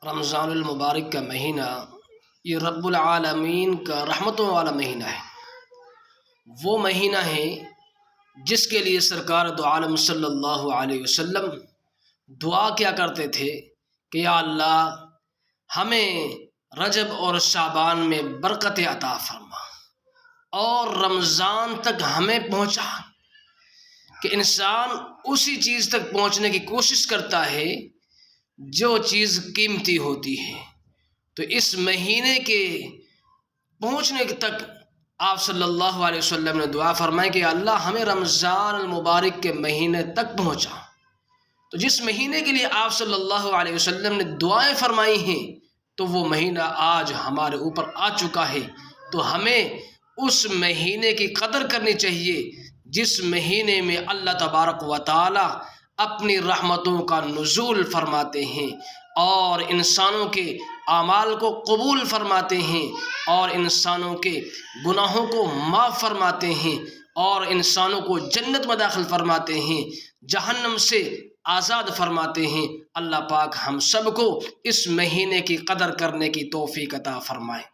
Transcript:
رمضان المبارک کا مہینہ یہ رب العالمین کا رحمتوں والا مہینہ ہے۔ وہ مہینہ ہے جس کے لیے سرکار دو عالم صلی اللہ علیہ وسلم دعا کیا کرتے تھے کہ یا اللہ ہمیں رجب اور شعبان میں برکت عطا فرما اور رمضان تک ہمیں پہنچا۔ کہ انسان اسی چیز تک پہنچنے کی کوشش کرتا ہے جو چیز قیمتی ہوتی ہے، تو اس مہینے کے پہنچنے تک آپ صلی اللہ علیہ وسلم نے دعا فرمائی کہ اللہ ہمیں رمضان المبارک کے مہینے تک پہنچا۔ تو جس مہینے کے لیے آپ صلی اللہ علیہ وسلم نے دعائیں فرمائی ہیں تو وہ مہینہ آج ہمارے اوپر آ چکا ہے، تو ہمیں اس مہینے کی قدر کرنی چاہیے جس مہینے میں اللہ تبارک و تعالی اپنی رحمتوں کا نزول فرماتے ہیں اور انسانوں کے اعمال کو قبول فرماتے ہیں اور انسانوں کے گناہوں کو معاف فرماتے ہیں اور انسانوں کو جنت میں داخل فرماتے ہیں، جہنم سے آزاد فرماتے ہیں۔ اللہ پاک ہم سب کو اس مہینے کی قدر کرنے کی توفیق عطا فرمائے۔